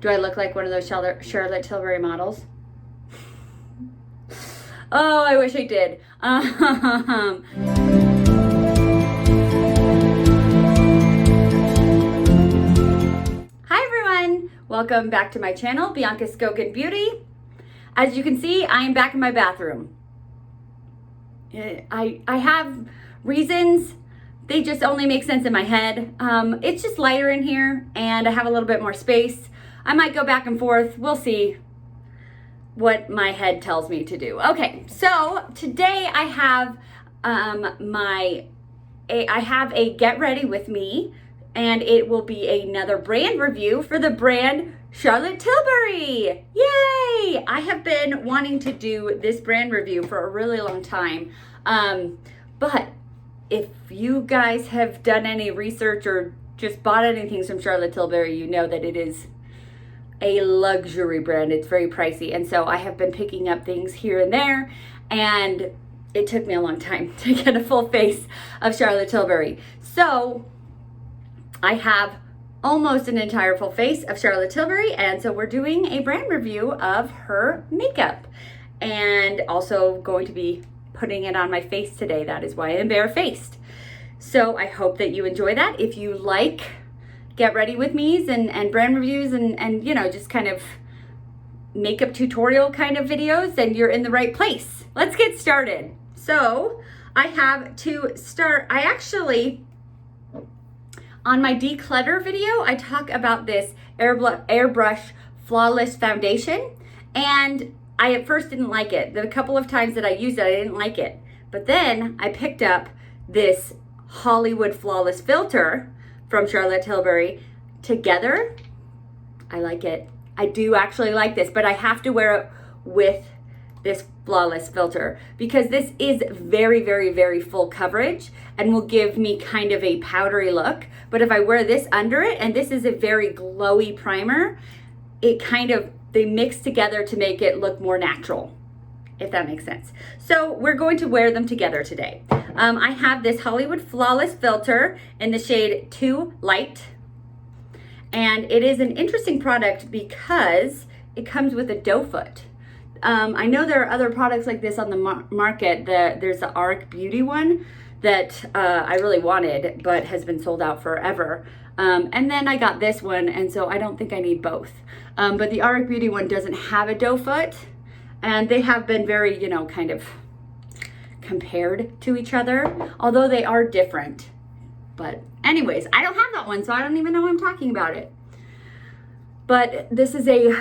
Do I look like one of those Charlotte Tilbury models? Oh, I wish I did. Hi everyone, welcome back to my channel, Bianca Skogan Beauty. As you can see, I am back in my bathroom. I have reasons, they just only make sense in my head. It's just lighter in here and I have a little bit more space. I might go back and forth, we'll see what my head tells me to do. Okay, so today I have I have a get ready with me, and it will be another brand review for the brand Charlotte Tilbury. Yay! I have been wanting to do this brand review for a really long time. But if you guys have done any research or just bought anything from Charlotte Tilbury, you know that it is a luxury brand. It's very pricey, and so I have been picking up things here and there, and it took me a long time to get a full face of Charlotte Tilbury. So I have almost an entire full face of Charlotte Tilbury, and so we're doing a brand review of her makeup and also going to be putting it on my face today. That is why I'm barefaced. So I hope that you enjoy that. If you like get ready with me's and brand reviews and you know, just kind of makeup tutorial kind of videos, then you're in the right place. Let's get started. So I have to start, I actually, on my declutter video, I talk about this Airbrush Flawless Foundation, and I at first didn't like it. The couple of times that I used it, I didn't like it. But then I picked up this Hollywood Flawless filter from Charlotte Tilbury. Together, I like it. I do actually like this, but I have to wear it with this Flawless filter because this is very, very, very full coverage and will give me kind of a powdery look. But if I wear this under it, and this is a very glowy primer, it kind of, they mix together to make it look more natural, if that makes sense. So we're going to wear them together today. I have this Hollywood Flawless filter in the shade Too Light. And it is an interesting product because it comes with a doe foot. I know there are other products like this on the market. There's the Arc Beauty one that I really wanted, but has been sold out forever. And then I got this one, and so I don't think I need both. But the Arc Beauty one doesn't have a doe foot, and they have been very, you know, kind of compared to each other, although they are different. But anyways, I don't have that one, so I don't even know why I'm talking about it. But this is a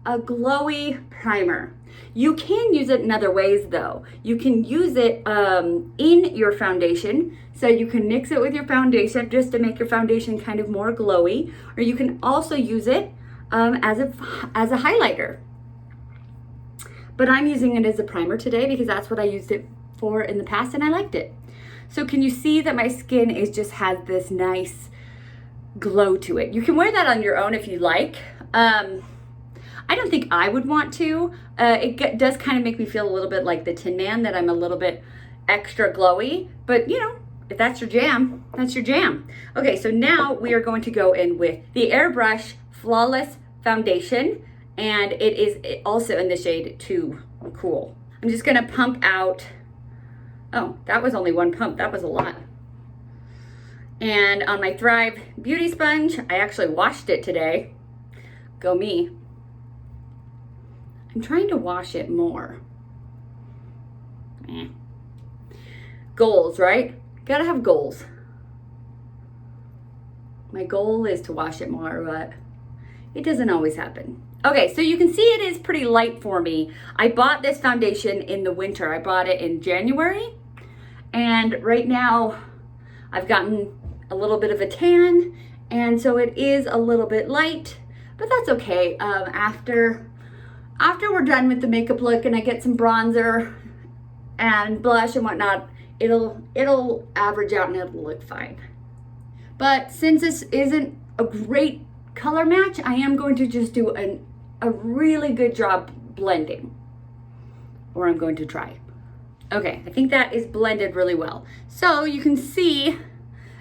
glowy primer. You can use it in other ways though. You can use it in your foundation, so you can mix it with your foundation just to make your foundation kind of more glowy, or you can also use it as a highlighter. But I'm using it as a primer today because that's what I used it for in the past, and I liked it. So can you see that my skin has this nice glow to it? You can wear that on your own if you like. I don't think I would want to. It does kind of make me feel a little bit like the Tin Man, that I'm a little bit extra glowy, but you know, if that's your jam, that's your jam. Okay, so now we are going to go in with the Airbrush Flawless Foundation, and it is also in the shade Too Cool. I'm just gonna pump out. Oh, that was only one pump. That was a lot. And on my Thrive Beauty Sponge, I actually washed it today. Go me. I'm trying to wash it more. Goals, right? Gotta have goals. My goal is to wash it more, but it doesn't always happen. Okay, so you can see it is pretty light for me. I bought this foundation in the winter. I bought it in January, and right now I've gotten a little bit of a tan, and so it is a little bit light, but that's okay. After we're done with the makeup look and I get some bronzer and blush and whatnot, it'll average out and it'll look fine. But since this isn't a great color match, I am going to just do a really good job blending, or I'm going to try. Okay, I think that is blended really well. So you can see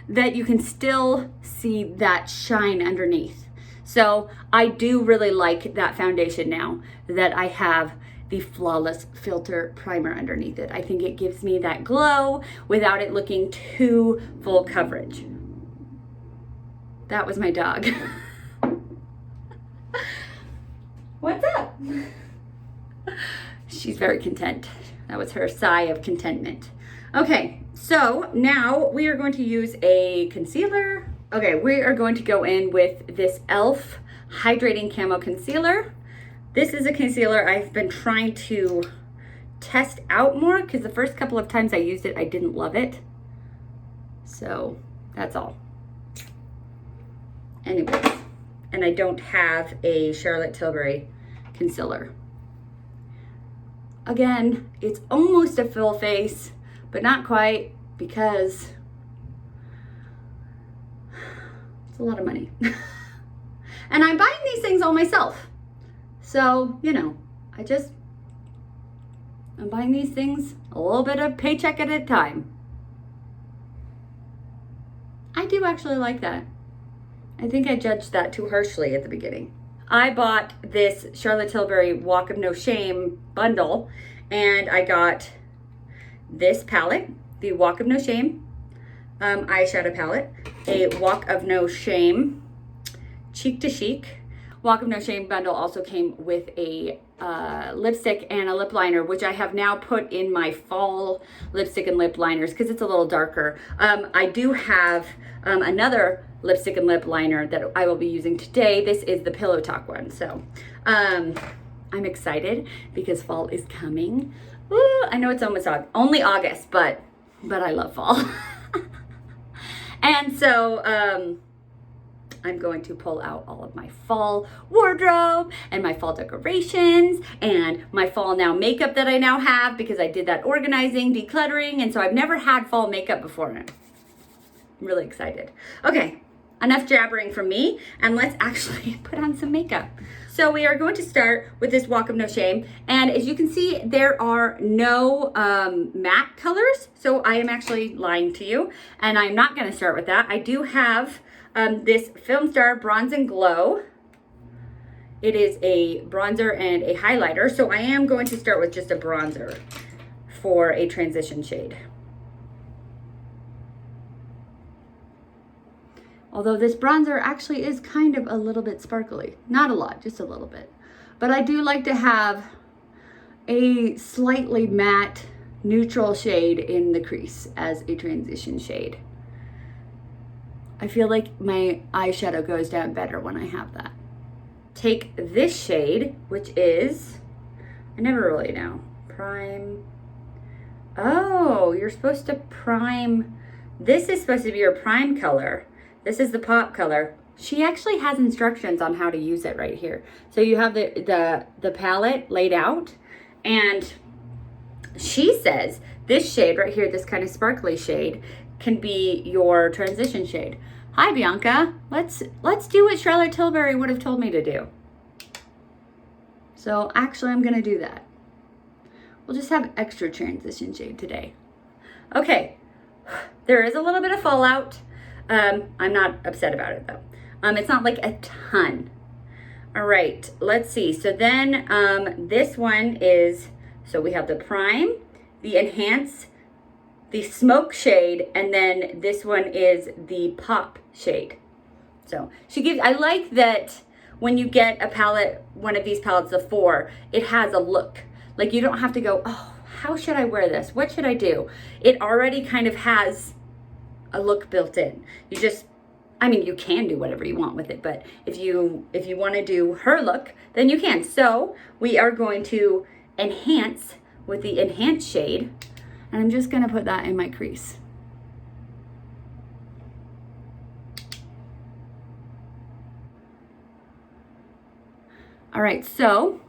that you can still see that shine underneath. So I do really like that foundation now that I have the Flawless Filter primer underneath it. I think it gives me that glow without it looking too full coverage. That was my dog. What's up? She's very content. That was her sigh of contentment. Okay, so now we are going to use a concealer. Okay, we are going to go in with this e.l.f. Hydrating Camo Concealer. This is a concealer I've been trying to test out more because the first couple of times I used it, I didn't love it. So that's all. Anyways, and I don't have a Charlotte Tilbury concealer. Again, it's almost a full face, but not quite because it's a lot of money. And I'm buying these things all myself. So, you know, I'm buying these things a little bit of paycheck at a time. I do actually like that. I think I judged that too harshly at the beginning. I bought this Charlotte Tilbury Walk of No Shame bundle, and I got this palette, the Walk of No Shame eyeshadow palette, a Walk of No Shame Cheek to Chic. Walk of No Shame bundle also came with a lipstick and a lip liner, which I have now put in my fall lipstick and lip liners because it's a little darker. I do have another lipstick and lip liner that I will be using today. This is the Pillow Talk one. So I'm excited because fall is coming. Ooh, I know it's almost only August, but I love fall. And so I'm going to pull out all of my fall wardrobe and my fall decorations and my fall now makeup that I now have because I did that organizing, decluttering, and so I've never had fall makeup before. I'm really excited. Okay, enough jabbering from me, and let's actually put on some makeup. So we are going to start with this Walk of No Shame, and as you can see, there are no matte colors, so I am actually lying to you, and I'm not going to start with that. I do have this Filmstar Bronze and Glow. It is a bronzer and a highlighter, so I am going to start with just a bronzer for a transition shade. Although this bronzer actually is kind of a little bit sparkly. Not a lot, just a little bit. But I do like to have a slightly matte neutral shade in the crease as a transition shade. I feel like my eyeshadow goes down better when I have that. Take this shade, which is, I never really know, prime. Oh, you're supposed to prime. This is supposed to be your prime color. This is the pop color. She actually has instructions on how to use it right here. So you have the palette laid out, and she says this shade right here, this kind of sparkly shade, can be your transition shade. Hi, Bianca. Let's do what Charlotte Tilbury would have told me to do. So actually, I'm gonna do that. We'll just have extra transition shade today. Okay, there is a little bit of fallout. I'm not upset about it though. It's not like a ton. All right, let's see. So then this one is, so we have the prime, the enhance, the smoke shade, and then this one is the pop shade. So she gives, I like that when you get a palette, one of these palettes of 4, it has a look. Like you don't have to go, oh, how should I wear this? What should I do? It already kind of has a look built in. You just, I mean, you can do whatever you want with it, but if you want to do her look, then you can. So we are going to enhance with the enhance shade, and I'm just going to put that in my crease. All right, so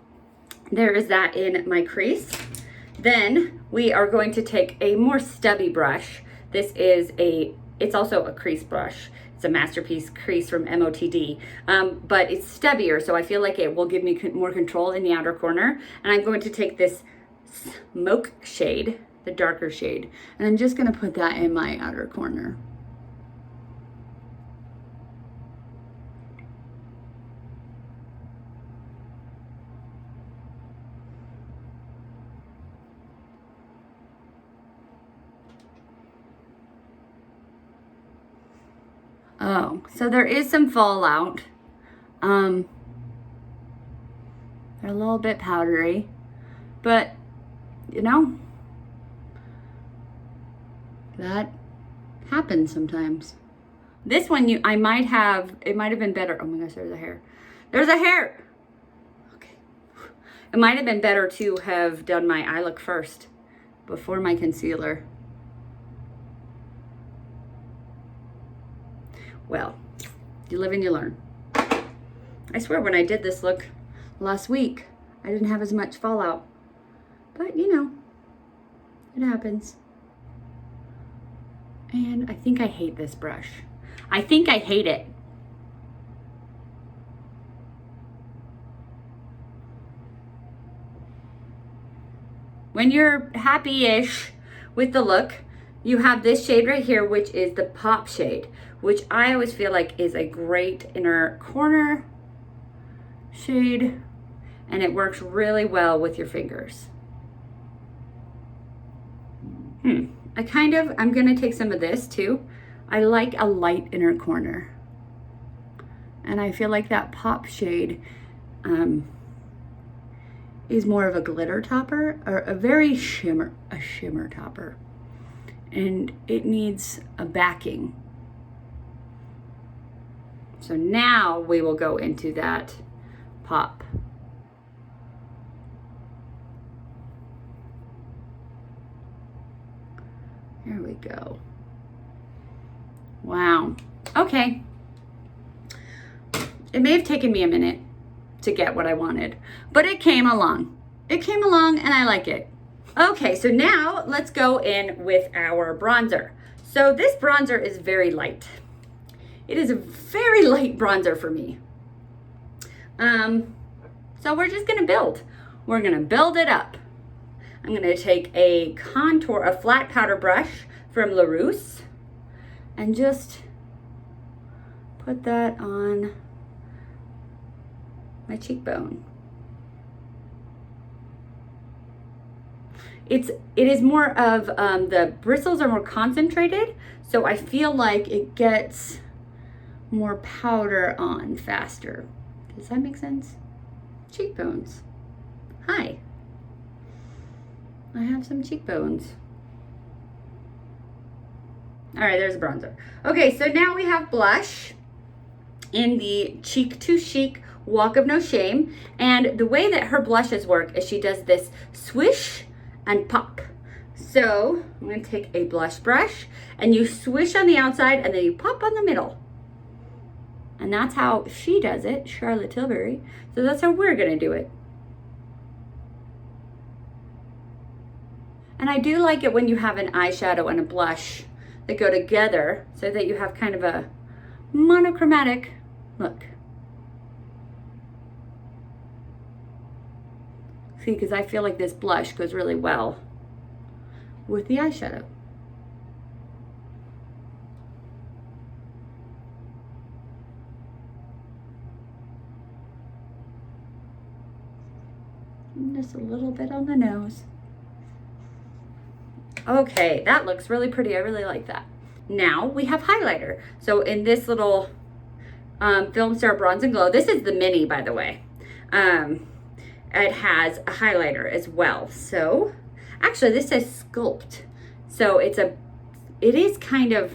there is that in my crease. Then we are going to take a more stubby brush. This is it's also a crease brush. It's a Masterpiece crease from MOTD, but it's stubbier, so I feel like it will give me more control in the outer corner. And I'm going to take this smoke shade, the darker shade, and I'm just gonna put that in my outer corner. Oh, so there is some fallout. They're a little bit powdery, but you know, that happens sometimes. This one, it might have been better. Oh my gosh, there's a hair. There's a hair. Okay. It might have been better to have done my eye look first before my concealer. Well, you live and you learn. I swear when I did this look last week, I didn't have as much fallout. But you know, it happens. And I think I hate this brush. I think I hate it. When you're happy-ish with the look, you have this shade right here, which is the pop shade, which I always feel like is a great inner corner shade, and it works really well with your fingers. I'm gonna take some of this too. I like a light inner corner. And I feel like that pop shade is more of a glitter topper, or a shimmer topper. And it needs a backing. So now we will go into that pop. There we go. Wow. Okay. It may have taken me a minute to get what I wanted, but it came along. It came along and I like it. Okay, so now let's go in with our bronzer. So this bronzer is very light. It is a very light bronzer for me. So we're just gonna build. We're gonna build it up. I'm gonna take a flat powder brush from LaRousse and just put that on my cheekbone. It is more of, the bristles are more concentrated, so I feel like it gets more powder on faster. Does that make sense? Cheekbones. Hi. I have some cheekbones. All right, there's a bronzer. Okay, so now we have blush in the Cheek to Chic Walk of No Shame. And the way that her blushes work is she does this swish and pop. So I'm gonna take a blush brush and you swish on the outside and then you pop on the middle. And that's how she does it, Charlotte Tilbury. So that's how we're gonna do it. And I do like it when you have an eyeshadow and a blush that go together so that you have kind of a monochromatic look. See, because I feel like this blush goes really well with the eyeshadow. And just a little bit on the nose. Okay, that looks really pretty. I really like that. Now we have highlighter. So in this little Filmstar Bronze and Glow, this is the mini, by the way. It has a highlighter as well. So actually this says Sculpt. So it is kind of,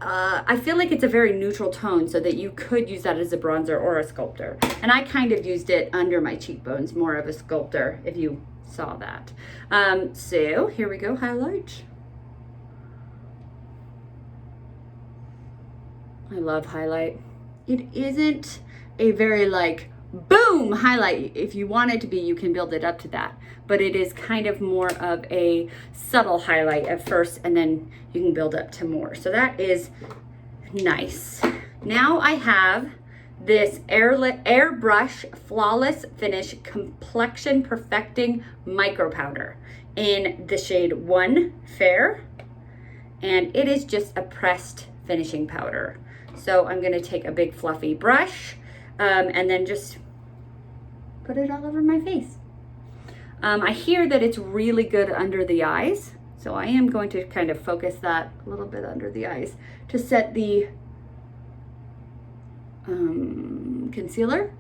I feel like it's a very neutral tone so that you could use that as a bronzer or a sculptor. And I kind of used it under my cheekbones, more of a sculptor, if you saw that. So here we go, highlight. I love highlight. It isn't a very like boom highlight. If you want it to be, you can build it up to that, but it is kind of more of a subtle highlight at first and then you can build up to more. So that is nice. Now I have this Airbrush Flawless Finish Complexion Perfecting Micro Powder in the shade 1 Fair, and it is just a pressed finishing powder. So I'm gonna take a big fluffy brush and then just put it all over my face. I hear that it's really good under the eyes, so I am going to kind of focus that a little bit under the eyes to set the concealer.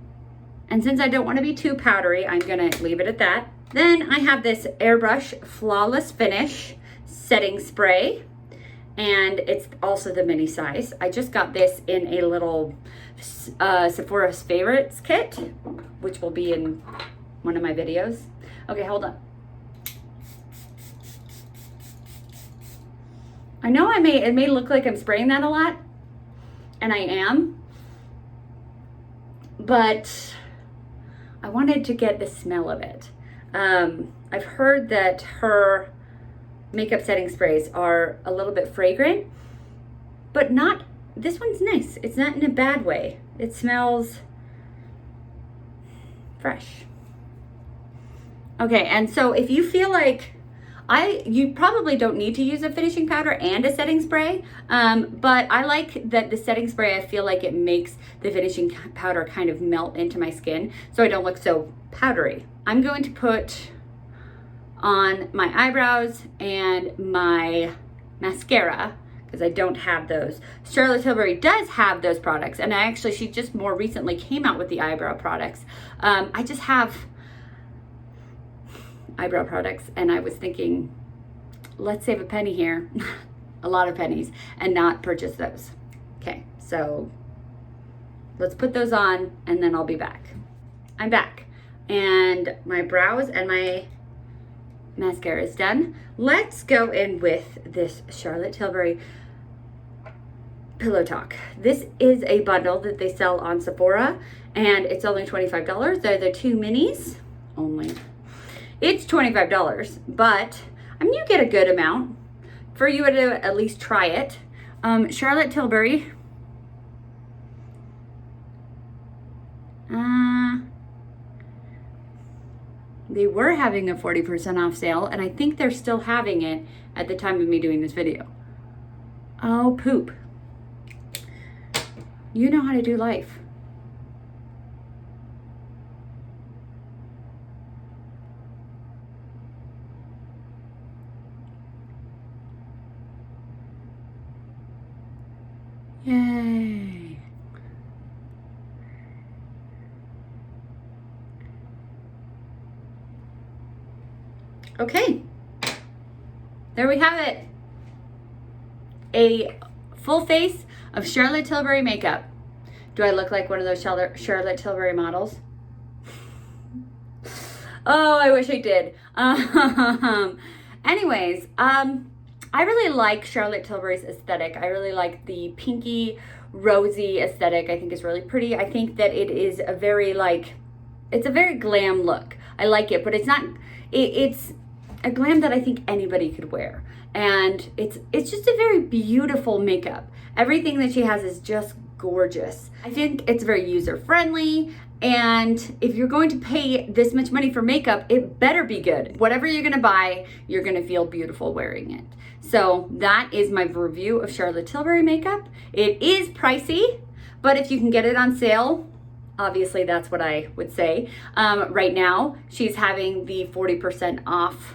And since I don't want to be too powdery, I'm going to leave it at that. Then I have this Airbrush Flawless Finish setting spray. And it's also the mini size. I just got this in a little Sephora's Favorites kit, which will be in one of my videos. Okay, hold on. I know it may look like I'm spraying that a lot, and I am, but I wanted to get the smell of it. I've heard that her makeup setting sprays are a little bit fragrant, but not, this one's nice. It's not in a bad way. It smells fresh. Okay, and so if you feel like, you probably don't need to use a finishing powder and a setting spray, but I like that the setting spray, I feel like it makes the finishing powder kind of melt into my skin so I don't look so powdery. I'm going to put on my eyebrows and my mascara because I don't have those. Charlotte Tilbury does have those products, and she just more recently came out with the eyebrow products. I just have eyebrow products, and I was thinking, let's save a penny here, a lot of pennies, and not purchase those. Okay, so let's put those on, and then I'll be back. I'm back, and my brows and my mascara is done. Let's go in with this Charlotte Tilbury Pillow Talk. This is a bundle that they sell on Sephora, and it's only $25. They're the 2 minis only. It's $25, but you get a good amount for you to at least try it. Charlotte Tilbury. They were having a 40% off sale, and I think they're still having it at the time of me doing this video. Oh, poop. You know how to do life. Yay. Okay, there we have it. A full face of Charlotte Tilbury makeup. Do I look like one of those Charlotte Tilbury models? Oh, I wish I did. Anyways, I really like Charlotte Tilbury's aesthetic. I really like the pinky, rosy aesthetic. I think it's really pretty. I think that it is a very it's a very glam look. I like it, but it's not, it's a glam that I think anybody could wear. And it's just a very beautiful makeup. Everything that she has is just gorgeous. I think it's very user-friendly, and if you're going to pay this much money for makeup, it better be good. Whatever you're gonna buy, you're gonna feel beautiful wearing it. So that is my review of Charlotte Tilbury makeup. It is pricey, but if you can get it on sale, obviously that's what I would say. Right now, she's having the 40% off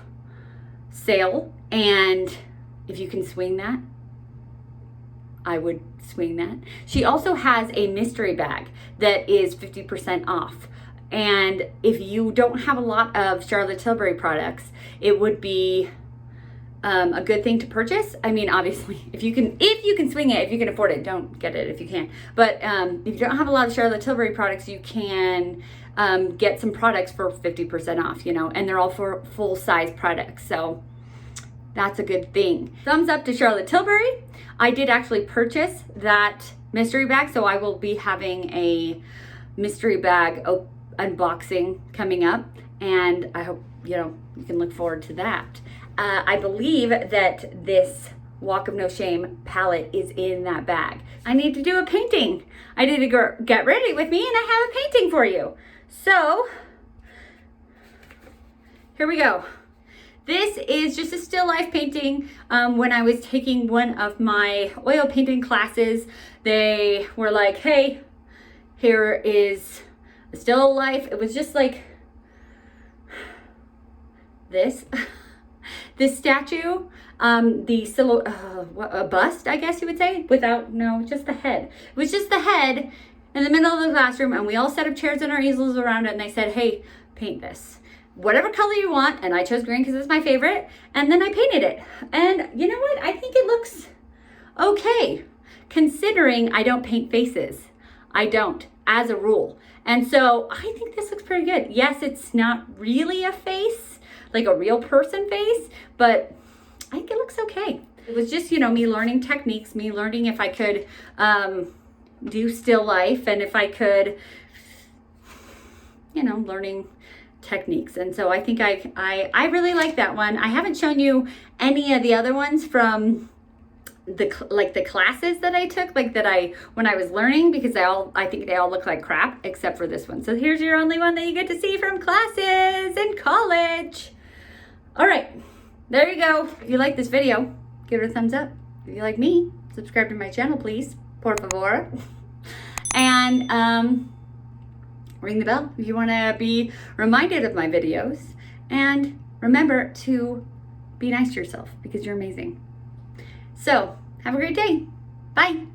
sale, and if you can swing that, I would swing that. She also has a mystery bag that is 50% off. And if you don't have a lot of Charlotte Tilbury products, it would be a good thing to purchase. I mean, obviously, if you can swing it, if you can afford it, don't get it if you can. But if you don't have a lot of Charlotte Tilbury products, you can get some products for 50% off, and they're all for full size products. So that's a good thing. Thumbs up to Charlotte Tilbury. I did actually purchase that mystery bag, so I will be having a mystery bag unboxing coming up, and I hope you can look forward to that. I believe that this Walk of No Shame palette is in that bag. I need to do a painting. I need to get ready with me, and I have a painting for you. So here we go. This is just a still life painting. When I was taking one of my oil painting classes, they were like, hey, here is a still life. It was just like this. This statue, a bust, I guess you would say, just the head. It was just the head, in the middle of the classroom, and we all set up chairs and our easels around it, and they said, hey, paint this. Whatever color you want, and I chose green because it's my favorite, and then I painted it. And you know what? I think it looks okay, considering I don't paint faces. I don't, as a rule. And so I think this looks pretty good. Yes, it's not really a face, like a real person face, but I think it looks okay. It was just, you know, me learning techniques, me learning if I could do still life, and if I could, you know, learning techniques. And so I think I really like that one. I haven't shown you any of the other ones from the classes that I took, when I was learning, because I think they all look like crap except for this one. So here's your only one that you get to see from classes in college. All right, there you go. If you like this video, give it a thumbs up. If you like me, subscribe to my channel, please, por favor. And ring the bell if you want to be reminded of my videos. And remember to be nice to yourself, because you're amazing. So, have a great day. Bye.